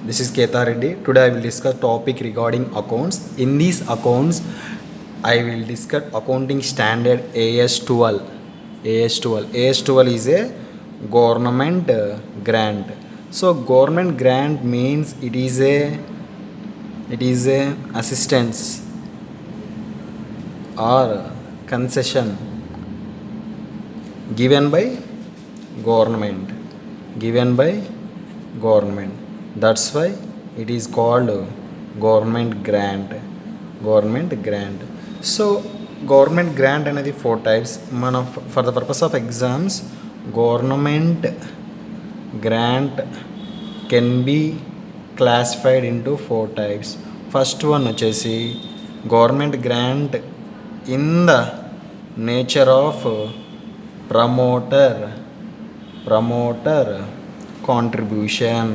This is Ketha Reddy. Today I will discuss topic regarding accounts. In these accounts, I will discuss accounting standard AS12. AS12 is a government grant. So government grant means it is a assistance or concession given by government. That's why it is called government grant. So government grant అనేది 4 types. For the purpose of exams, government grant can be classified into 4 types. First one వచ్చేసి government grant in the nature of promoter contribution.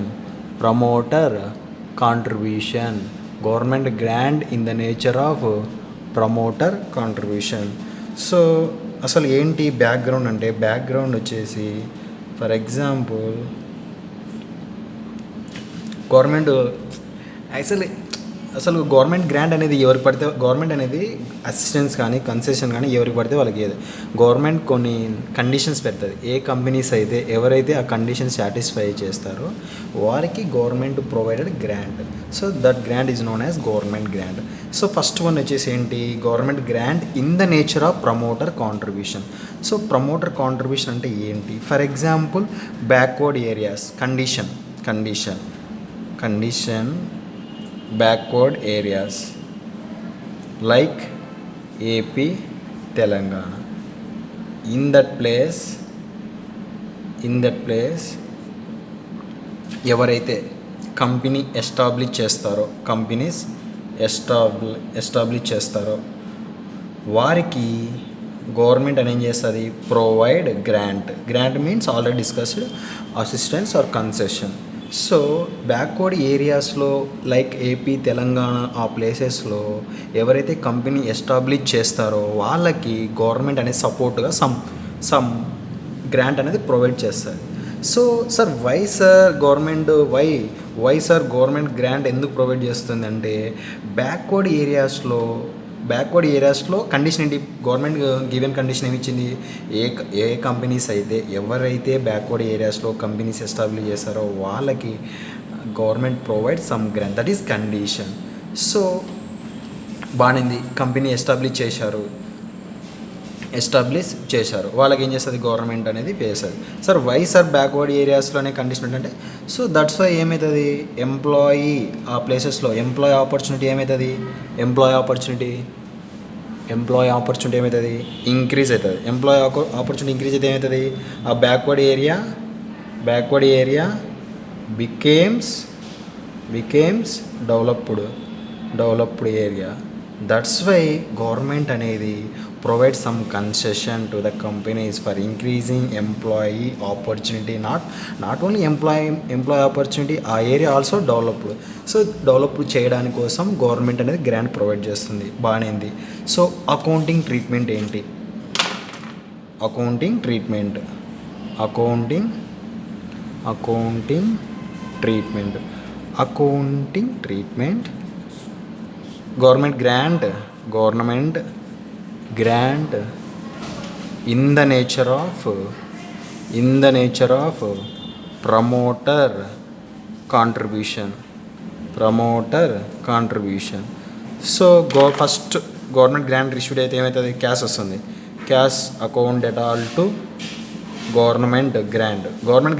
Government grant in the nature of promoter contribution. So అసలు ఏంటి background అంటే, background వచ్చేసి for example government అసలు government grant అనేది ఎవరికి పడితే, government అనేది అసిస్టెన్స్ కానీ కన్సెషన్ కానీ ఎవరికి పడితే వాళ్ళకి ఏది, గవర్నమెంట్ కొన్ని కండిషన్స్ పెడుతుంది. ఏ కంపెనీస్ అయితే ఎవరైతే ఆ కండిషన్ సాటిస్ఫై చేస్తారో వారికి government provided grant. So that grant is known as government grant. So first one వచ్చేసి ఏంటి, government grant in the nature of promoter contribution. So promoter contribution అంటే ఏంటి, for example backward areas condition backward areas like AP, Telangana. In that place ఎవరైతే company establish చేస్తారో వారికి government అనేది చేస్తుంది, provide grant means already discussed assistance or concession. So backward ఏరియాస్లో like AP, Telangana ఆ ప్లేసెస్లో ఎవరైతే కంపెనీ ఎస్టాబ్లిష్ చేస్తారో వాళ్ళకి గవర్నమెంట్ అనేది సపోర్ట్గా సమ్ గ్రాంట్ అనేది ప్రొవైడ్ చేస్తుంది. సో సార్ గవర్నమెంట్ గ్రాంట్ ఎందుకు ప్రొవైడ్ చేస్తుంది అంటే, బ్యాక్వర్డ్ ఏరియాస్లో కండిషన్ ఏంటి, గవర్నమెంట్ గివెన్ కండిషన్ ఏమి ఇచ్చింది, ఏ కంపెనీస్ అయితే ఎవరైతే బ్యాక్వర్డ్ ఏరియాస్లో కంపెనీస్ ఎస్టాబ్లిష్ చేస్తారో వాళ్ళకి government provide some grant, that is condition. So బాగుంది, కంపెనీ ఎస్టాబ్లిష్ చేశారు వాళ్ళకి ఏం చేస్తుంది, గవర్నమెంట్ అనేది పే చేస్తుంది. సార్ బ్యాక్వర్డ్ ఏరియాస్లోనే కండిషన్ ఏంటంటే, సో దట్స్ వై ఏమవుతుంది, ఎంప్లాయీ ఆ ప్లేసెస్లో ఎంప్లాయీ ఆపర్చునిటీ ఏమవుతుంది, ఇంక్రీజ్ అవుతుంది. ఎంప్లాయీ ఆపర్చునిటీ ఇంక్రీజ్ అయితే ఏమవుతుంది, ఆ backward area becomes developed area. That's why government అనేది provide some concession to the companies for increasing employee opportunity. Not only employee opportunity, ఆ ఏరియా ఆల్సో డెవలప్ చేయడానికి కోసం government అనేది గ్రాంట్ ప్రొవైడ్ చేస్తుంది. బాగానేది. So accounting treatment ఏంటి, accounting treatment government grant in the nature of promoter contribution. So first government grant issued అయితే ఏమవుతుంది, cash వస్తుంది, cash account at all to government grant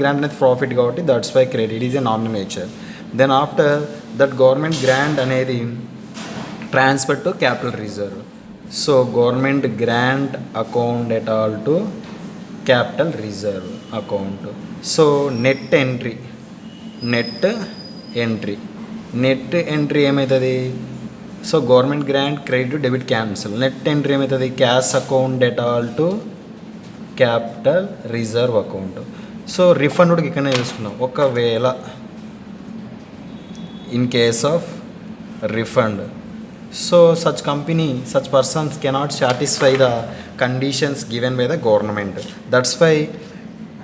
అనేది profit కాబట్టి that's why credit is a nomenclature. Then after that government grant అనేది transfer to capital reserve. So government grant account at all to capital reserve account. So net entry ఏమవుతుంది, so government grant credit debit cancel. Net entry ఏమవుతుంది, cash account at all to capital reserve account. So refund కూడా ఇక్కడనే చూసుకున్నాం. ఒకవేళ in case of refund, so such persons cannot satisfy the conditions given by the government. That's why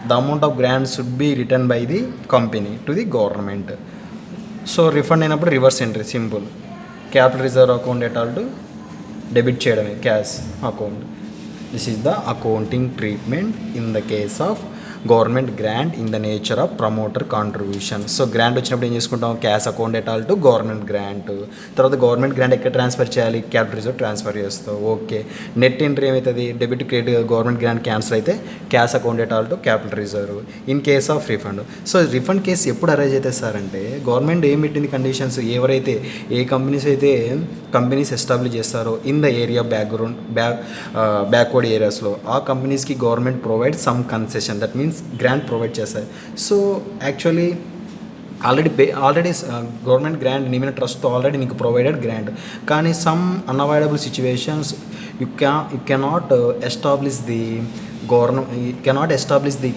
the amount of grant should be returned by the company to the government. So refund అయినప్పుడు reverse entry simple. Capital reserve account at all to debit చేయడమే cash account. This is the accounting treatment in the case of government grant in the nature of promoter contribution. So grant వచ్చినప్పుడు ఏం చేసుకుంటాం, cash account at all to government grant. తర్వాత government grant ఎక్కడ transfer చేయాలి, capital reserve transfer చేస్తావు. Okay, net entry ఏమవుతుంది, debit credit government grant cancel అయితే cash account at all to capital reserve in case of refund. So refund case ఎప్పుడు arise అవుతుంది sir అంటే, government ఏం పెట్టింది కండిషన్స్, ఎవరైతే ఏ కంపెనీస్ అయితే కంపెనీస్ ఎస్టాబ్లిష్ చేస్తారో ఇన్ ద ఏరియా బ్యాక్వర్డ్ ఏరియాస్లో ఆ కంపెనీస్కి government provide some concession, that means grant provide చేస్తాయి. So actually already government grant నీ మీద ట్రస్ట్తో ఆల్రెడీ నీకు ప్రొవైడెడ్ గ్రాంట్, కానీ some unavoidable situations you cannot establish the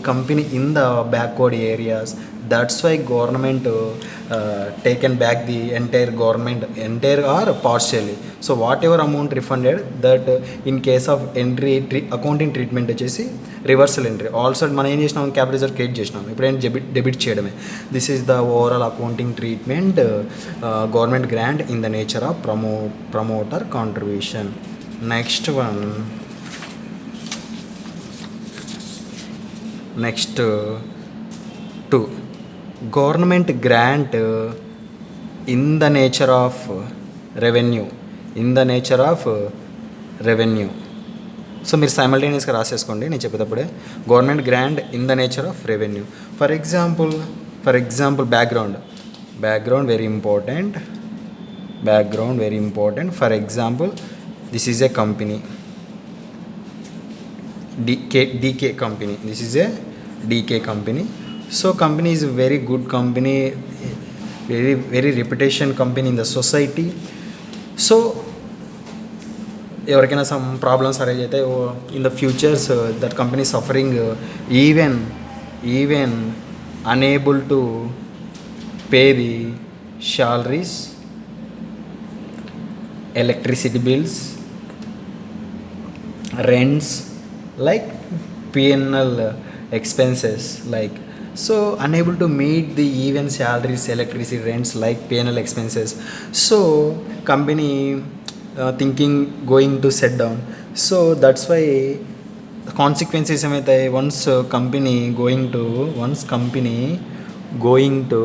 company in the backward areas. That's why government taken back the entire or partially. So whatever amount refunded, that in case of accounting treatment వచ్చేసి reversal entry. Also మనం ఏం చేసినాం, capital reserve create చేసినాం, ఇప్పుడు ఏం debit చేయడమే. This is the overall accounting treatment government grant in the nature of promoter contribution. Next 2 government grant in the nature of revenue. So మీరు సైమల్టేనియస్గా రాసేసుకోండి నేను చెప్పేటప్పుడే. Government grant in the nature of revenue. For example background very important. For example this is a company, DK company. This is a DK company. So company is a very good company, very reputation company in the society. So ఎవరికైనా some problems arise అయితే in the futures that company suffering, even unable to pay the salaries, electricity bills, rents, like P&L expenses, like so unable to meet the even salaries, electricity, rents, like P&L expenses. So company thinking going to set down. So that's why consequences ఏమైతాయి, once company going to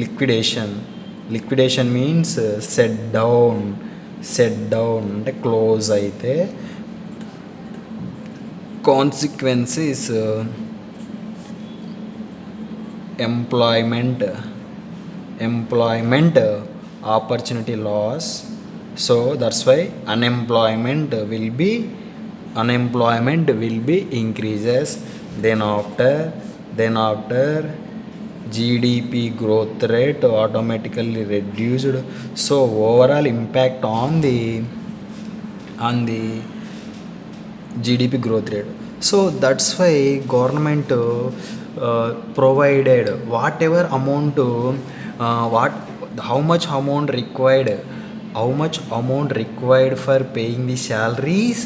liquidation means set down అంటే close అయితే consequences employment opportunity loss. So that's why unemployment will be increases. Then after GDP growth rate automatically reduced. So overall impact on the GDP growth rate. So that's why government provided whatever amount, how much amount required for paying the salaries,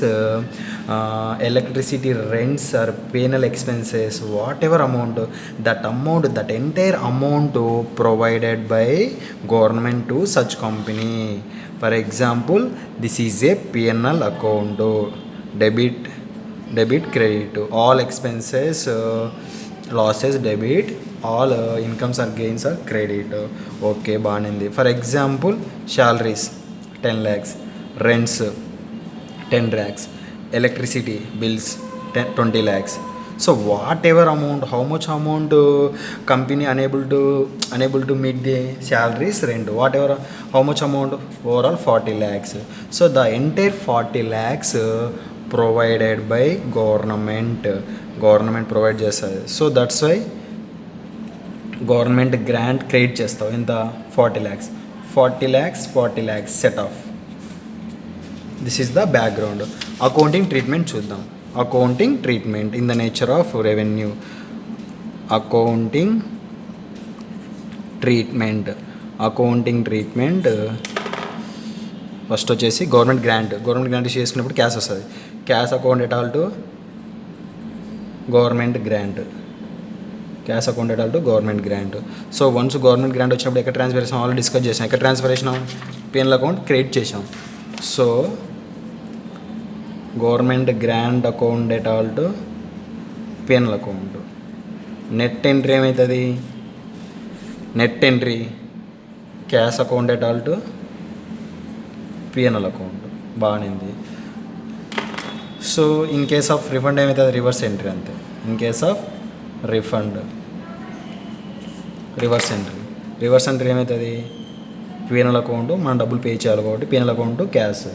electricity, rents or P&L expenses, whatever amount, that entire amount provided by government to such company. For example, this is a P&L account, debit credit, all expenses losses debit, all incomes or gains are credit. Okay, బాగుంది. For example, salaries 10 lakhs, rents 10 lakhs, electricity bills 20 lakhs. So whatever amount, how much amount company unable to meet the salaries, rent, whatever, how much amount, overall 40 lakhs. So the entire 40 lakhs provided by government provide చేస్తుంది. So that's why government grant credit చేస్తావు ఇంత 40 lakhs set off. This is the background. Accounting treatment చూద్దాం. Accounting treatment in the nature of revenue. Accounting treatment first వచ్చేసి government grant చేసుకున్నప్పుడు cash వస్తుంది. Cash account at all to government grant. Cash accounted to government grant. So once government grant వచ్చినప్పుడు ఎక్కడ transfer చేసాం, already discuss చేసాం. ఎక్కడ transfer చేసినాం, PNL account create చేసాం. So government grant accounted to PNL account. Net entry ఏమవుతుంది, net entry cash accounted to PNL account. బాగానేది. So in case of refund ఏమవుతుంది, రివర్స్ ఎంట్రీ అంతే. In case of refund reverse entry ఏమవుతుంది, PNL account మనం డబ్బులు pay చేయాలి కాబట్టి PNL account cash.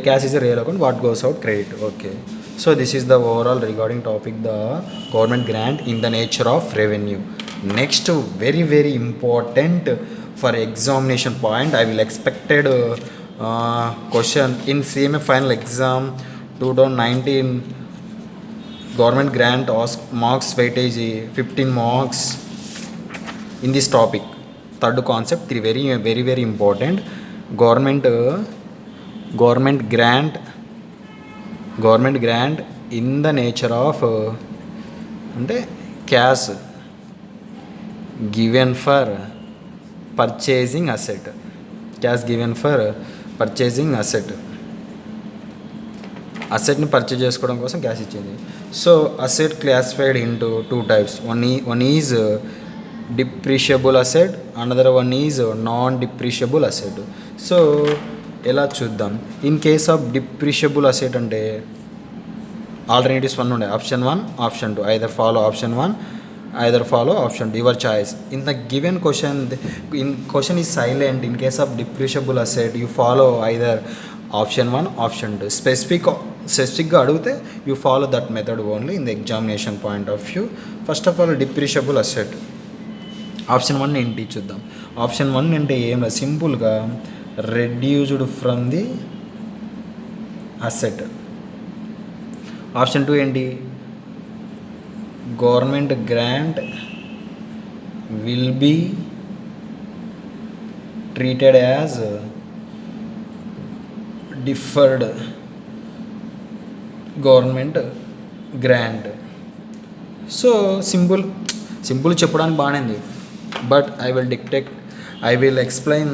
Cash is a real account, what goes out credit. Okay. So this is the overall regarding topic the government grant in the nature of revenue. Next very very important for examination point, I will expected question in CMA final exam 2019 government grant marks weightage 15 marks in this topic. Third concept, very very very important. Government grant in the nature of అంటే cash given for purchasing asset. Cash given for purchasing అసెట్ని purchase చేసుకోవడం కోసం cash ఇచ్చింది. So asset classified into 2 types. One is depreciable asset, another one is non depreciable asset. So ఎలా చూద్దాం. In case of depreciable asset అంటే alternatives 1 ఉండే, option 1 option 2, either follow option 1 either follow option 2, your choice. In the given question, question is silent. In case of depreciable asset, you follow either option 1 option 2. Specific adugute you follow that method only in the examination point of view. First of all, depreciable asset option 1 enti chuddam. Option 1 ante em simple ga reduced from the asset. Option 2 enti government grant will be treated as deferred government grant. So simple చెప్పడానికి బాగానే ఉంది, but I will explain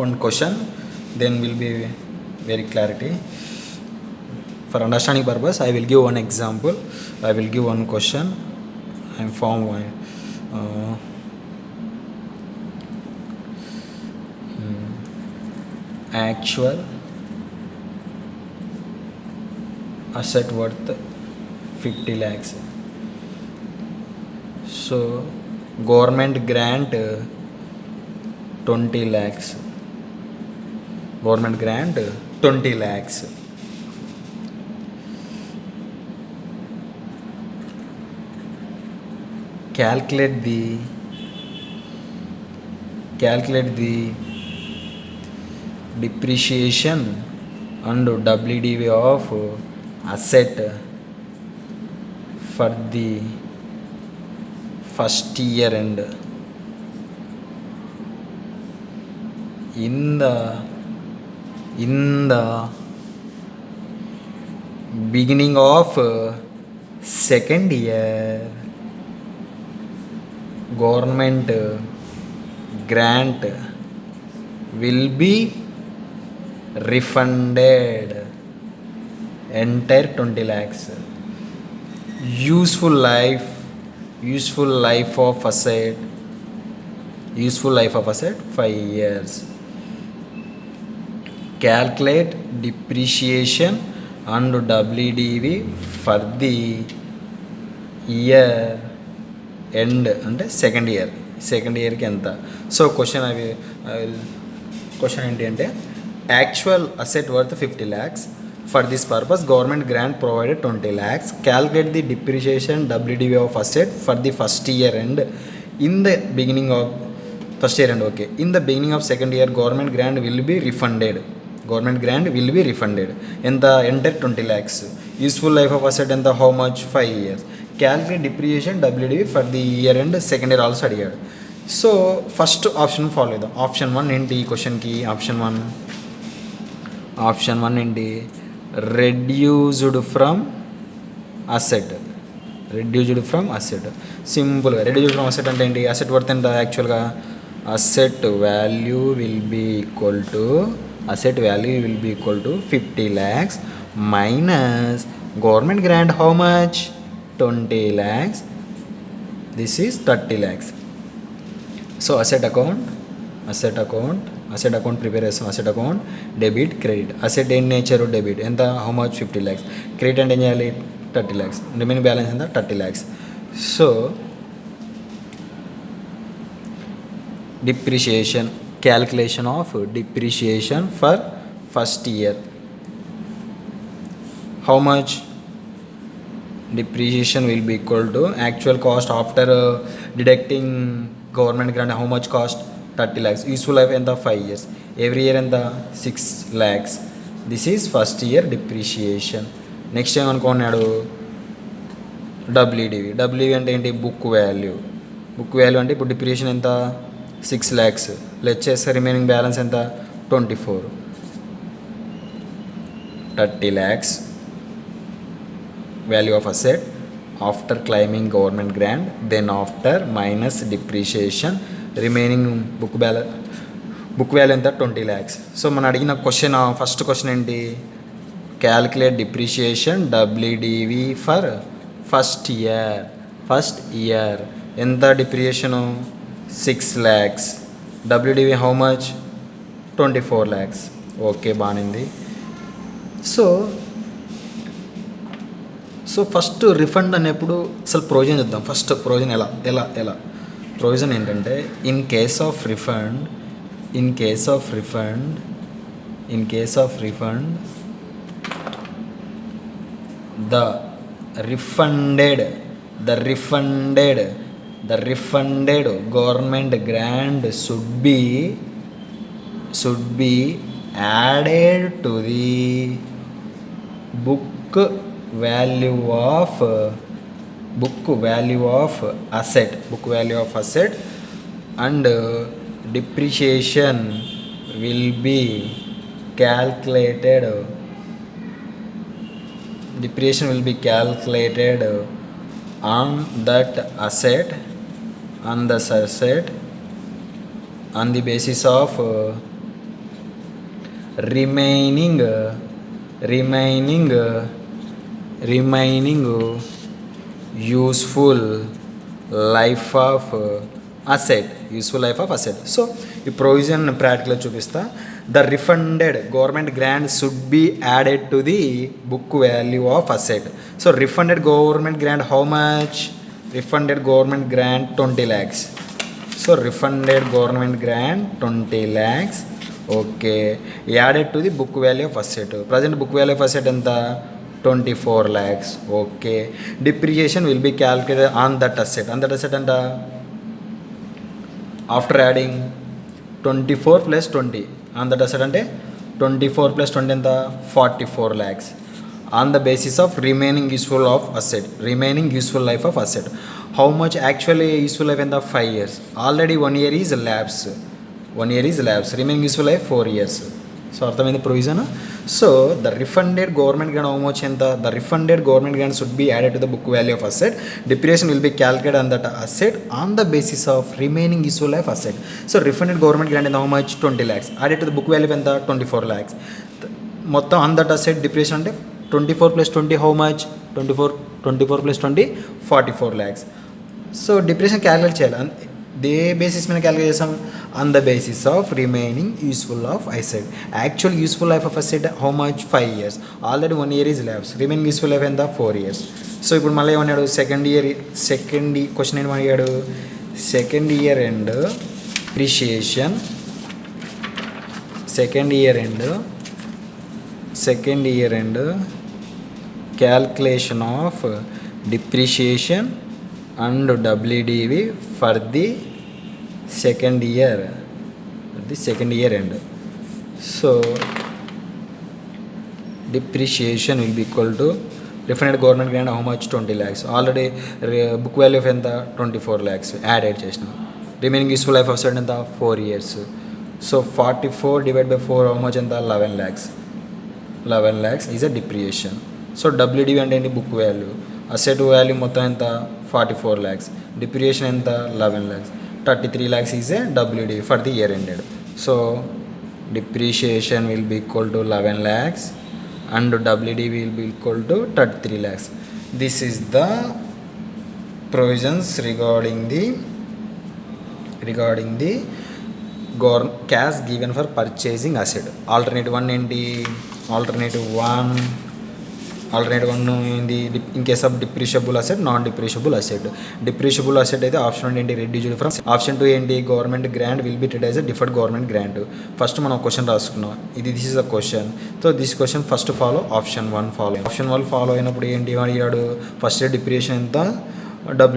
one question, then will be very clarity. For understanding purpose, I will give one example. I will give one question. I am form one. Actual asset worth 50 lakhs. So government grant 20 lakhs. Government grant 20 lakhs. Calculate the depreciation and WDV of asset for the first year end. In the beginning of second year, government grant will be refunded entire 20 lakhs. Useful life of asset 5 years. Calculate depreciation and WDV for the year end అంటే second ఇయర్కి ఎంత. So question ఏంటి అంటే actual asset worth 50 lakhs. For this purpose government grant provided 20 lakhs. Calculate the depreciation WDV of asset for the first year end in the beginning of first year end. Okay. In the beginning of second year government grant will be refunded. ఎంత enter 20 lakhs. Useful life of asset ఎంత, how much, 5 years. Calculate depreciation WDV for the year end second year also అడిగాడు. So first option follow అవుదాం. Option 1 ఏంటి ఈ క్వశ్చన్కి? Option one ఏంటి? Reduced from asset. Reduced from asset. సింపుల్గా reduced from asset అంటే ఏంటి? అసెట్ వర్త్ ఎంత యాక్చువల్గా? Asset value will be equal to 50 lakhs minus government grant how much? 20 lakhs. This is 30 lakhs. So asset account prepare చేస్తాం. Asset account debit credit. Asset ఏం nature? Debit. ఎంత? How much? 50 lakhs. Credit అంటే ఏం చేయాలి? 30 lakhs. Remaining balance ఎంత? 30 lakhs. So depreciation, calculation of depreciation for first year. How much? Depreciation will be equal to actual cost after deducting government grant. How much cost? 30 lakhs. Useful life enta? 5 years. Every year enta? 6 lakhs. This is first year depreciation. Next time అనుకున్నాడు WDV అంటే ఏంటి? Book value అంటే ఇప్పుడు depreciation ఎంత? 6 lakhs. Let's చేస్తే remaining balance ఎంత? 24. 30 lakhs value of asset after claiming government grant, then after minus depreciation, remaining book value ఎంత? 20 lakhs. So మనం అడిగిన క్వశ్చన్, ఫస్ట్ క్వశ్చన్ ఏంటి? Calculate depreciation WDV for first year. ఎంత depreciation? 6 lakhs. WDV how much? 24 lakhs. Okay, బాగుంది. So first refund అనేప్పుడు అసలు provision చూద్దాం. First provision ఎలా ప్రొవిజన్ ఏంటంటే, in case of refund the refunded government grant should be added to the book value of asset and depreciation will be calculated on that asset on the basis of remaining useful life of asset. So ఈ provision ప్రాక్టికల్గా చూపిస్తా. The refunded government grant should be added to the book value of asset. So refunded government grant how much? Refunded government grant 20 lakhs. So refunded government grant 20 lakhs. Okay, added to the book value of asset. Present book value of asset ఎంత? 24 lakhs. Okay, depreciation will be calculated on that asset. అంత after adding 24 + 20 on that asset అంటే 24 + 20 ఎంత? 44 lakhs. On the basis of remaining useful life of asset. How much actually useful life ఎంత? 5 years. Already 1 year is lapse. Remaining useful life 4 years. So అర్థమైంది ప్రొవిజన్. So the refunded government grant how much ఎంత? The refunded government grant should be added to the book value of asset. Depreciation will be calculated on that asset on the basis of remaining useful life asset. So refunded government grant ఎంత? How much? 20 lakhs. Added to the book value ఎంత? 24 lakhs. మొత్తం on that asset depreciation అంటే 24 + 20 how much? 24 + 20 44 lakhs. So depreciation calculate చేయాలి. They basis మీద calculate చేస్తాం on the basis of remaining useful of asset. Actual useful life of asset how much? 5 years. Already 1 year is lapse. Remaining useful life ఎంత? 4 years. So ఇప్పుడు మళ్ళీ ఏమన్నాడు? Second question ఏమని అడిగాడు? Second year end depreciation, second year end calculation of depreciation and WDV for the second year end. So depreciation will be equal to refunded government grant how much? 20 lakhs. Already book value of ఎంత? 24 lakhs added చేసిన. remaining useful life of asset ఎంత? 4 years. So 44 divided by 4 how much ఎంత? 11 lakhs is a depreciation. So WDV అంటే ఏంటి? Book value. Asset value మొత్తం ఎంత 44 lakhs, depreciation ఎంత 11 lakhs, 33 lakhs is a WD for the year ended. So depreciation will B equal to 11 lakhs and WD will be equal to 33 lakhs. This is the provisions regarding the cash given for purchasing asset. Alternative 1 ఏంటి? Alternative 1 ఏంటి? In case of depreciable asset, non depreciable asset. Depreciable asset అయితే option 1 ఏంటి? Reduced from. Option 2 ఏంటి? Government grant will be treated as a deferred government grant. First మనం question రాసుకున్నాం, this is a question. So this question first follow option 1 follow. Option 1 follow అయినప్పుడు ఏంటి అడిగాడు? First depreciation ఎంత,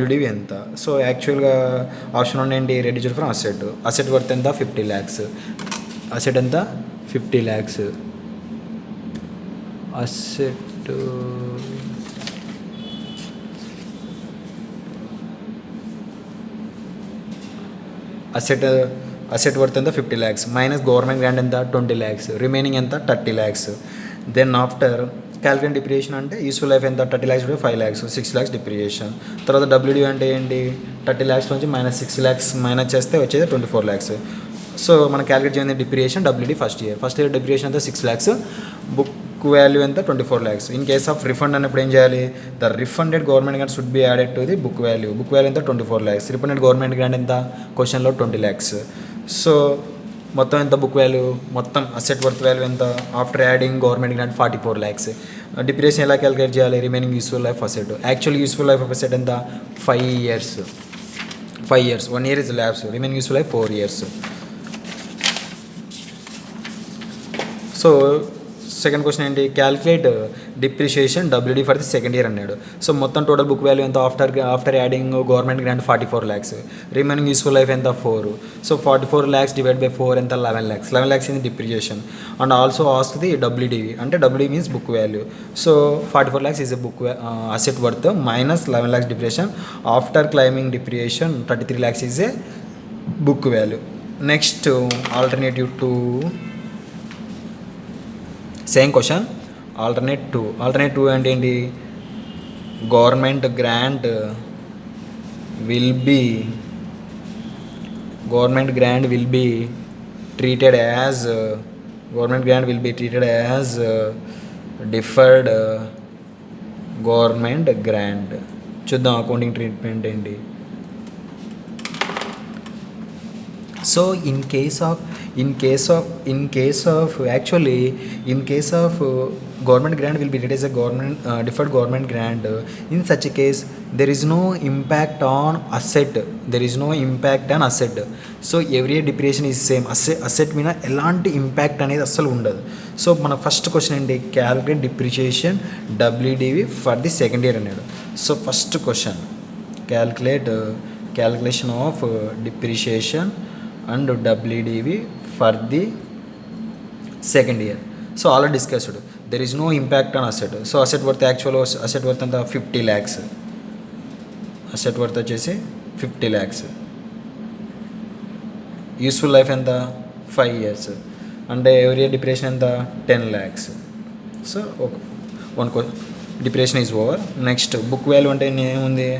WD ఎంత. So యాక్చువల్గా option 1 ఏంటి? Reduced from asset. Asset worth ఎంత? 50 lakhs. అసెట్ ఎంత? 50 lakhs. అసెట్ అసెట్ వర్త్ ఎంత? 50 lakhs మైనస్ గవర్నమెంట్ గ్రాంట్ ఎంత? 20 lakhs. రిమైనింగ్ ఎంత? 30 lakhs. Then after calculate depreciation అంటే యూస్ఫుల్ లైఫ్ ఎంత? 30 lakhs 5 lakhs, 6 lakhs డిప్రిషియేషన్. తర్వాత WD అంటే ఏంటి? 30 lakhs నుంచి మైనస్ 6 lakhs మైనస్ చేస్తే వచ్చేది 24 lakhs. సో మనం క్యాల్కులేట్ చేయండి depreciation WD first year depreciation ఎంత? 6 lakhs. బుక్ వాల్యూ ఎంత? 24 lakhs. In case of refund అన్నప్పుడు ఏం చేయాలి? The refunded government grant should be added to the book value. Book value ఎంత? 24 lakhs. రిఫండెడ్ గవర్నమెంట్ గ్రాంట్ ఎంత? క్వశ్చన్లో 20 lakhs. So మొత్తం ఎంత బుక్ వాల్యూ? మొత్తం అసెట్ వర్త్ వాల్యూ ఎంత? After adding government grant 44 lakhs. Depreciation ఎలా క్యాలిక్యులేట్ చేయాలి? Remaining useful life asset. Actual useful life of asset ఎంత? 5 years. 1 year is lapse. Remaining useful life 4 years. So second question ఏంటి? Calculate depreciation WD for the second year అన్నాడు. So మొత్తం total book value ఎంత? After adding government grant 44 lakhs. Remaining useful life ఎంత? 4. So 44 lakhs divide by 4 ఎంత? 11 lakhs. 11 lakhs in depreciation. And also ask the WD అంటే WD means book value. So 44 lakhs is a book asset worth minus 11 lakhs depreciation. After claiming depreciation 33 lakhs is a book value. Next alternative 2. Same question. Alternate 2 అంటే ఏంటి? Government grant will be treated as deferred government grant. చూద్దాం accounting treatment ఏంటి. So in case of government grant will be treated as a deferred government grant. In such a case there is no impact on asset. So every year depreciation is same. asset మీద ఎలాంటి impact అనేది అస్సలు ఉండదు. So మన first question ఏంటి? Calculate depreciation WDV for the second year అన్నాడు. So first question calculation of depreciation and WDV for the second year. So already discussed. There is no impact on asset. So asset worth asset worth అంత 50 lakhs. Asset worth వచ్చేసి 50 lakhs. Useful life ఎంత? 5 years. అంటే ఎవరి year depreciation ఎంత? 10 lakhs. So one depreciation is over. Next book value అంటే ఏముంది?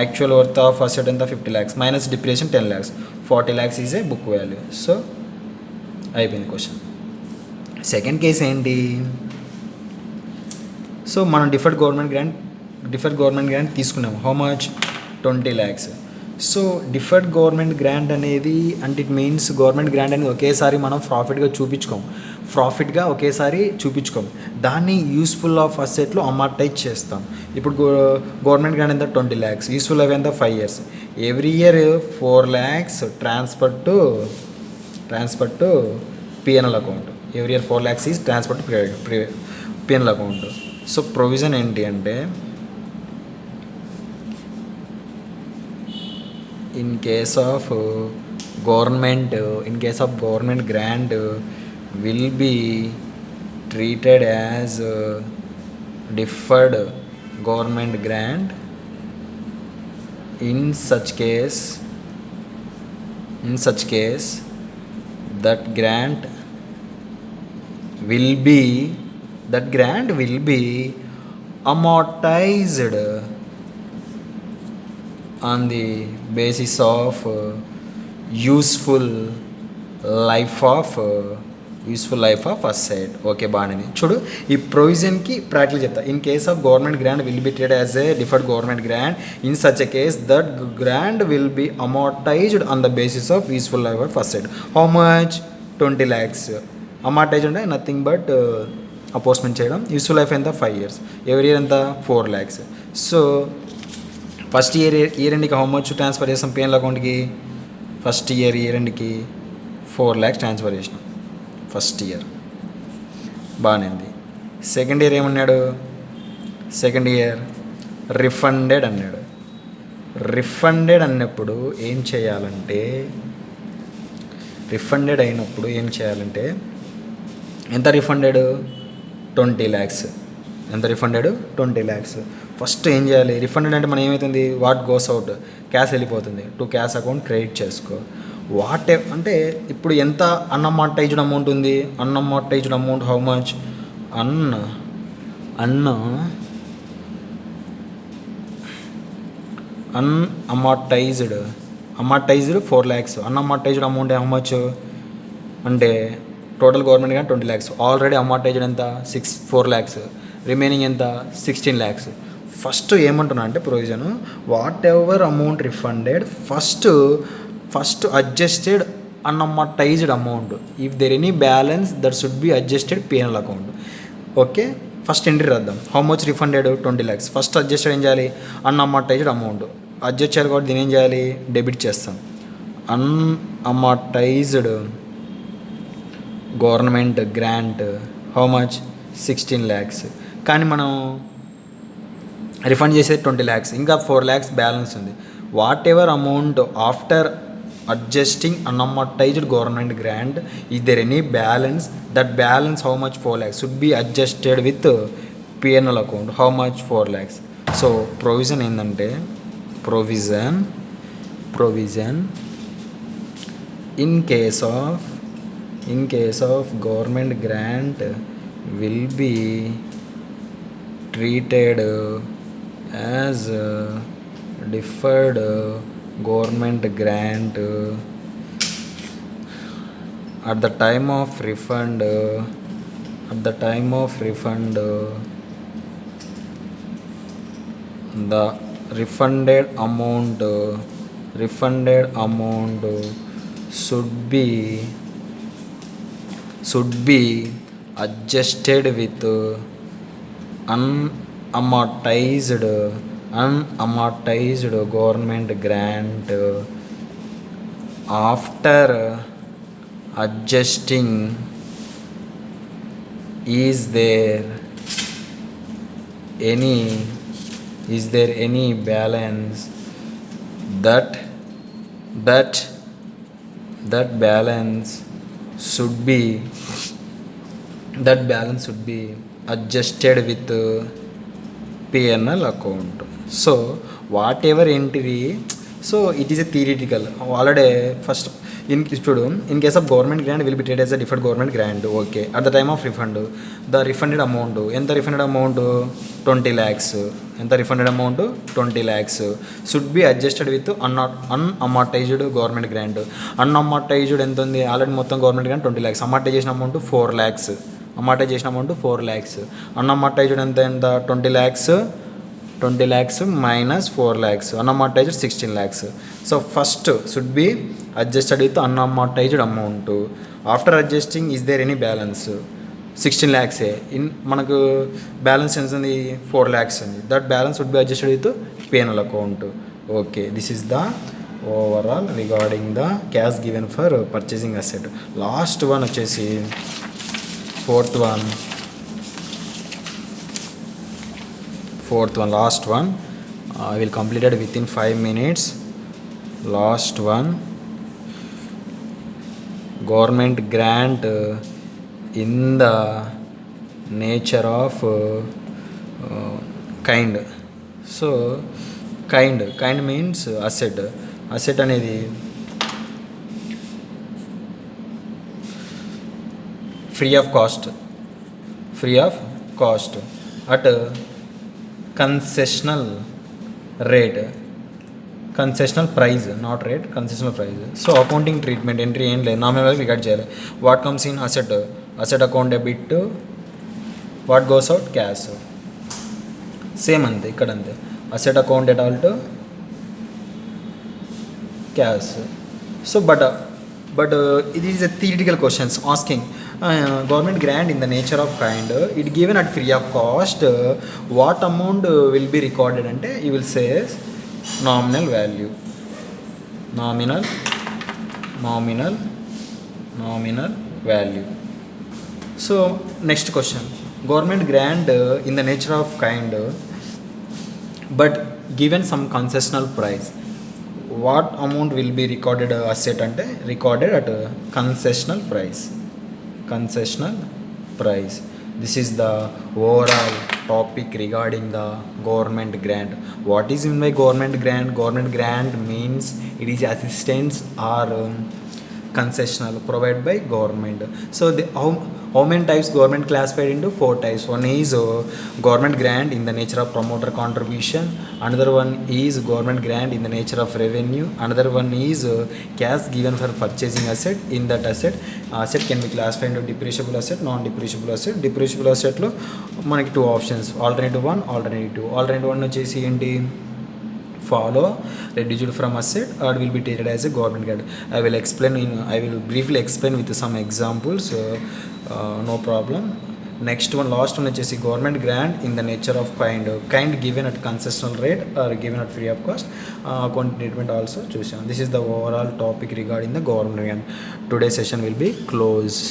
Actual worth of asset ఎంత? 50 lakhs minus depreciation 10 lakhs. 40 lakhs is a book value. So అయిపోయింది question. Second case ఏంటి? So మనం డిఫర్డ్ గవర్నమెంట్ గ్రాంట్ తీసుకున్నాము. How much? 20 lakhs. So deferred government grant అనేది అంటే it means government grant అనేది ఒకేసారి మనం ప్రాఫిట్గా ఒకేసారి చూపించుకోం. దాన్ని యూస్ఫుల్ ఆఫ్ అసెట్లో అమార్టైజ్ చేస్తాం. ఇప్పుడు గవర్నమెంట్ గ్రాంట్ ఎంత? 20 lakhs. యూస్ఫుల్ లైఫ్ ఎంత? 5 years. Every year 4 lakhs transfer to PNL account. Every year 4 lakhs is transfer to PNL account. So provision ఏంటి అంటే in case of government grant will be treated as deferred government grant. In such case that grant will be amortized on the basis of useful life of asset. Okay బాగానే చూడు. ఈ ప్రొవిజన్కి practical చెప్తా. In case of government grant will be treated as a deferred government grant. In such a case that grant will be amortized on the basis of useful life of asset. How much? 20 lakhs. Amortize అంటే nothing but అపోస్ట్మెంట్ చేయడం. Useful life ఎంత? 5 years. ఎవరి year ఎంత? 4 lakhs. So first year ఎండ్కి how much transfer చేస్తాం P N L అకౌంట్కి? First year ఎండ్కి 4 lakhs transfer చేసినాం ఫస్ట్ ఇయర్. బాగానే ఉంది. సెకండ్ ఇయర్ ఏమన్నాడు? సెకండ్ ఇయర్ రిఫండెడ్ అన్నాడు. రిఫండెడ్ అన్నప్పుడు ఏం చేయాలంటే, రిఫండెడ్ అయినప్పుడు ఏం చేయాలంటే ఎంత రిఫండెడ్? 20 lakhs. ఎంత రిఫండెడ్? 20 lakhs. ఫస్ట్ ఏం చేయాలి? రిఫండెడ్ అంటే మనం ఏమవుతుంది? వాట్ గోస్ అవుట్, క్యాష్ వెళ్ళిపోతుంది. టు క్యాష్ అకౌంట్ క్రెడిట్ చేసుకో. వాట్ అంటే ఇప్పుడు ఎంత అన్అమోర్టైజ్డ్ అమౌంట్ ఉంది? Unamortized amount how much? Unamortized 4 lakhs. Unamortized amount how much అంటే టోటల్ గవర్నమెంట్ కానీ 20 lakhs. ఆల్రెడీ అమోర్టైజ్డ్ ఎంత? 4 lakhs. రిమైనింగ్ ఎంత? 16 lakhs. ఫస్ట్ ఏమంటున్నా అంటే provision whatever amount refunded first adjusted unamortized amount. If there any balance that should be adjusted P N L account. Okay, first entry రాద్దాం. How much refunded? 20 lakhs. First adjusted ఏం చేయాలి? అన్అమోర్టైజ్డ్ amount. Adjust చేయాలి కాబట్టి దీని ఏం చేయాలి? డెబిట్ చేస్తాం. Unamortized government grant how much? 16 lakhs. కానీ మనం రిఫండ్ చేసేది 20 lakhs. ఇంకా 4 lakhs బ్యాలెన్స్ ఉంది. Whatever amount after adjusting unamortized government grant is there any balance, that balance how much? 4 lakhs should be adjusted with P N L account. How much? 4 lakhs. So provision ఏంటంటే provision in case of government grant will be treated as deferred government grant at the time of refund the refunded amount should be adjusted with unamortized government grant after adjusting. Is there any balance that balance should be adjusted with PNL account. So whatever entry, so it is a theoretical already. First in case of government grant will be treated as a deferred government grant. Okay, at the time of refund the refunded amount, ఎంత refunded amount? 20 lakhs. ఎంత refunded amount? 20 lakhs should be adjusted with unamortized government grant. Unamortized ఎంత ఉంది? Already మొత్తం government grant 20 lakhs. అమార్టైజ్ చేసిన amount 4 lakhs. అమార్టైజ్ చేసిన amount 4 lakhs. అన్అమార్టైజ్డ్ ఎంత? 20 lakhs minus 4 lakhs. Unamortized 16 lakhs. So first should be adjusted with unamortized amount. After adjusting, is there any balance? 16 lakhs. In మనకు balance ఎంత ఉంది? 4 lakhs ఉంది. That balance would be adjusted with PNL account. Okay, this is the overall regarding the cash given for purchasing asset. Last one వచ్చేసి fourth one, last one. I will complete it within 5 minutes. Last one, government grant in the nature of kind. So kind means asset అనేది free of cost at concessional rate. Concessional price, not rate, concessional price. So accounting treatment entry ఏం లేదు, nominal value record చేయాలి. What comes in asset, asset account debit, what goes out cash. Same అంతే ఇక్కడ అంతే, asset account at all to cash. So but it is a theoretical questions asking government grant in the nature of kind, it given at free of cost, what amount will be recorded ante you will say nominal value, nominal value. So next question, government grant in the nature of kind but given some concessional price, what amount will be recorded asset ante recorded at concessional price. This is the overall topic regarding the government grant. What is meant by government grant? Government grant means it is assistance or concessional provided by government. So how many types government classified into? 4 types. One is government grant in the nature of promoter contribution, another one is government grant in the nature of revenue, another one is cash given for purchasing asset. In that asset can be classified into depreciable asset, non depreciable asset. Depreciable asset lo manaki 2 options, alternative 1, alternative 2. Alternative 1 వచ్చేసి ఏంటి, follow reduced from asset or will be treated as a government grant. I will briefly explain with some examples, no problem. Next one, last one వచ్చేసి government grant in the nature of kind given at concessional rate or given at free of cost. Account treatment also చూసాం. This is the overall topic regarding the government grant. Today's session will be closed.